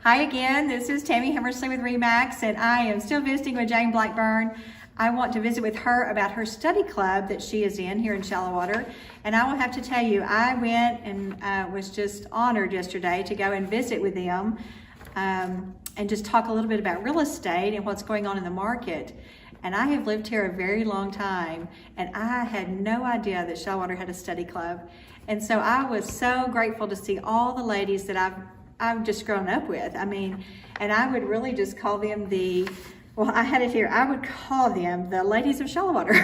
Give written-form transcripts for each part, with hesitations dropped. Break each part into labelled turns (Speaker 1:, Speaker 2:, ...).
Speaker 1: Hi again, this is Tammy Hammersley with RE/MAX, and I am still visiting with Jane Blackburn. I want to visit with her about her study club that she is in here in Shallowater. And I will have to tell you, I went and was just honored yesterday to go and visit with them and just talk a little bit about real estate and what's going on in the market. And I have lived here a very long time, and I had no idea that Shallowater had a study club. And so I was so grateful to see all the ladies that I've just grown up with. I mean, and I would really just call them I had it here. I would call them the ladies of Shallowater.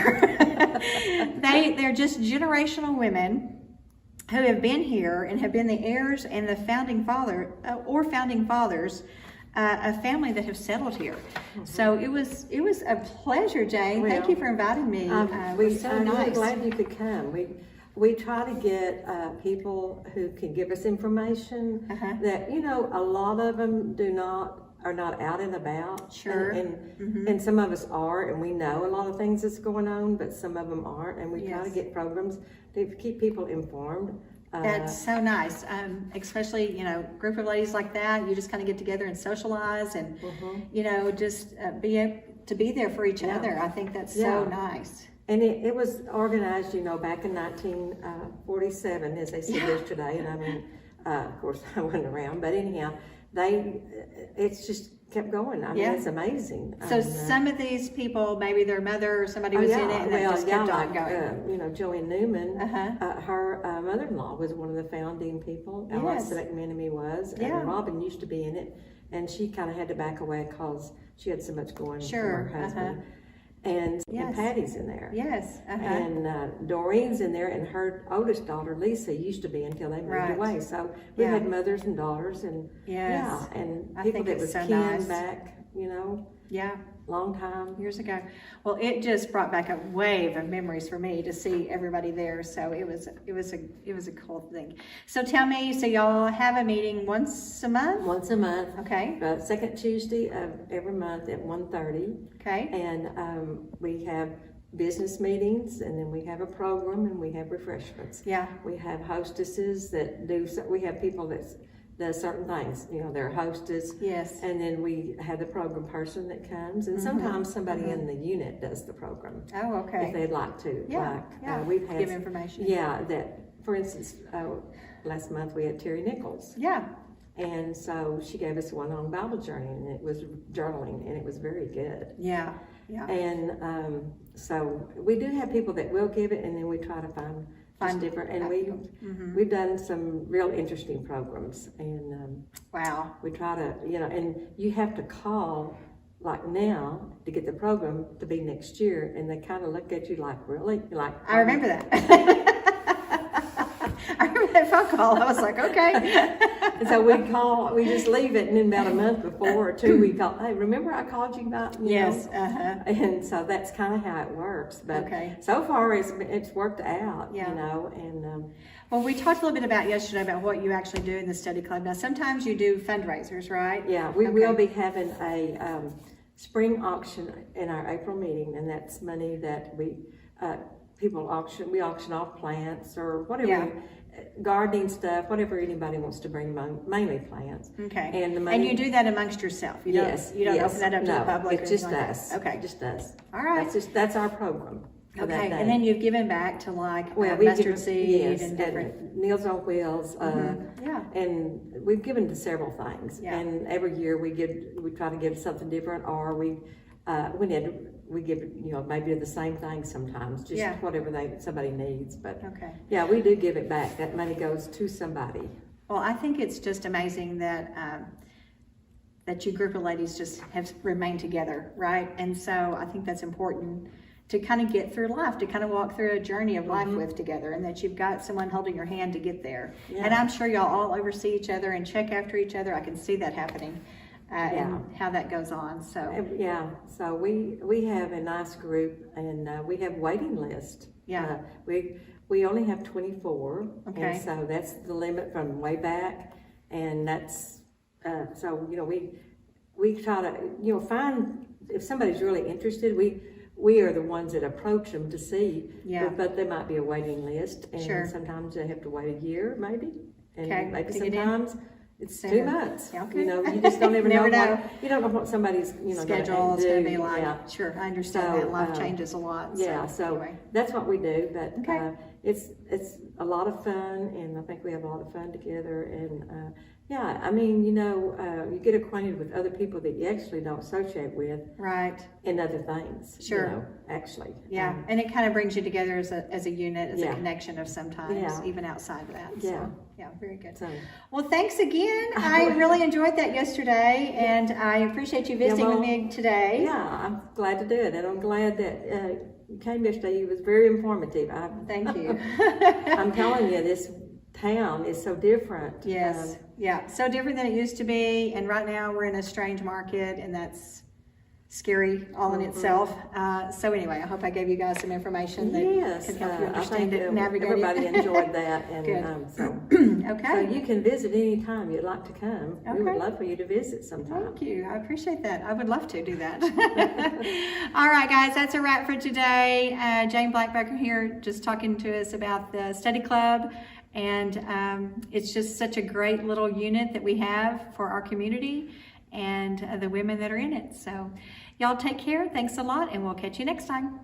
Speaker 1: They're just generational women who have been here and have been the heirs and the founding fathers a family that have settled here. So it was a pleasure, Jane.
Speaker 2: Well,
Speaker 1: thank you for inviting me.
Speaker 2: I'm really glad you could come. We try to get people who can give us information that, you know, a lot of them are not out and about.
Speaker 1: Sure.
Speaker 2: And some of us are, and we know a lot of things that's going on, but some of them aren't. And we try to get programs to keep people informed.
Speaker 1: That's so nice, especially, you know, group of ladies like that. You just kind of get together and socialize and, you know, just be there for each other. I think that's so nice.
Speaker 2: And it was organized, you know, back in 1947, as they said yesterday. And I mean, of course, I wasn't around, but anyhow, it's just kept going. I mean, it's amazing.
Speaker 1: So some of these people, maybe their mother or somebody was in it, and they just kept on going.
Speaker 2: You know, Joanne Newman, her mother-in-law was one of the founding people. Ella McMenemy was, and Robin used to be in it, and she kind of had to back away because she had so much going for her husband. And Patty's in there. And Doreen's in there, and her oldest daughter, Lisa, used to be until they moved away. So we had mothers and daughters, and and people that was keen back, you know. Long time.
Speaker 1: Years ago. Well, it just brought back a wave of memories for me to see everybody there. So it was a cool thing. So tell me, so y'all have a meeting once a month?
Speaker 2: Once a month.
Speaker 1: Okay.
Speaker 2: Second Tuesday of every month at 1:30.
Speaker 1: Okay.
Speaker 2: And we have business meetings, and then we have a program, and we have refreshments. We have hostesses that we have people that does certain things, you know, they're hostess. And then we have the program person that comes, and sometimes somebody in the unit does the program.
Speaker 1: Oh, okay.
Speaker 2: If they'd like to.
Speaker 1: We've had give information.
Speaker 2: That, for instance, last month we had Terry Nichols. And so she gave us one on Bible journey, and it was journaling, and it was very good. And so we do have people that will give it, and then we try to find different, and we've done some real interesting programs, and we try to, you know, and you have to call like now to get the program to be next year, and they kind of look at you like, really? Like,
Speaker 1: I remember that. I remember that phone call. I was like, okay.
Speaker 2: And so we just leave it, and then about a month before or two, we call, hey, remember I called you about, you know? And so that's kind of how it works. But so far it's worked out, you know. And
Speaker 1: well, we talked a little bit about yesterday about what you actually do in the study club. Now, sometimes you do fundraisers, right?
Speaker 2: We will be having a spring auction in our April meeting, and that's money that we auction off plants or whatever. Gardening stuff, whatever anybody wants to bring, mainly plants. And the money,
Speaker 1: and you do that amongst yourself. You don't open that up to the public.
Speaker 2: It's just us.
Speaker 1: Okay,
Speaker 2: just us.
Speaker 1: All right.
Speaker 2: That's our program.
Speaker 1: Okay, and then you've given back to like mustard seed and different
Speaker 2: Meals on Wheels. And we've given to several things. And every year we try to give something different, or we give, you know, maybe the same thing sometimes, just whatever somebody needs. But we do give it back. That money goes to somebody.
Speaker 1: Well, I think it's just amazing that that you group of ladies just have remained together, right? And so I think that's important to kind of get through life, to kind of walk through a journey of life with together, and that you've got someone holding your hand to get there. And I'm sure y'all all oversee each other and check after each other. I can see that happening. And how that goes on. So
Speaker 2: so we have a nice group, and we have waiting list. We only have 24, and so that's the limit from way back, and that's so, you know, we try to, you know, find if somebody's really interested. We are the ones that approach them to see, but there might be a waiting list, and sometimes they have to wait a year, maybe, and maybe sometimes it's
Speaker 1: Sooner.
Speaker 2: 2 months.
Speaker 1: Okay.
Speaker 2: You know, you just don't ever
Speaker 1: Never
Speaker 2: know.
Speaker 1: know.
Speaker 2: You don't know what somebody's,
Speaker 1: Schedule is going to be like.
Speaker 2: Yeah.
Speaker 1: Sure, I understand
Speaker 2: So,
Speaker 1: that. Life changes a lot.
Speaker 2: Yeah, so
Speaker 1: anyway.
Speaker 2: that's what we do. But
Speaker 1: Okay.
Speaker 2: it's a lot of fun, and I think we have a lot of fun together. And yeah, I mean, you get acquainted with other people that you actually don't associate with,
Speaker 1: Right.
Speaker 2: and other things.
Speaker 1: Sure.
Speaker 2: Actually.
Speaker 1: Yeah, and it kind of brings you together as a unit, as a
Speaker 2: Yeah.
Speaker 1: connection of sometimes,
Speaker 2: Yeah.
Speaker 1: even outside of that.
Speaker 2: Yeah.
Speaker 1: So, yeah, very good.
Speaker 2: So,
Speaker 1: Well, thanks again. I really enjoyed that yesterday, and I appreciate you visiting with me today.
Speaker 2: yeah, I'm glad to do it, and I'm glad that you came yesterday. It was very informative.
Speaker 1: Thank you.
Speaker 2: I'm telling you, this town is so different.
Speaker 1: Yes, yeah, so different than it used to be, and right now we're in a strange market, and that's scary all in itself. So anyway, I hope I gave you guys some information that can help you understand it and navigate
Speaker 2: everybody
Speaker 1: it.
Speaker 2: enjoyed that, and
Speaker 1: Good.
Speaker 2: so
Speaker 1: Okay.
Speaker 2: you can visit anytime you'd like to come. We would
Speaker 1: Okay.
Speaker 2: love for you to visit sometime.
Speaker 1: Thank you. I appreciate that. I would love to do that. All right, guys, that's a wrap for today. Jane Blackburn here just talking to us about the study club. And it's just such a great little unit that we have for our community and the women that are in it. So y'all take care. Thanks a lot, and we'll catch you next time.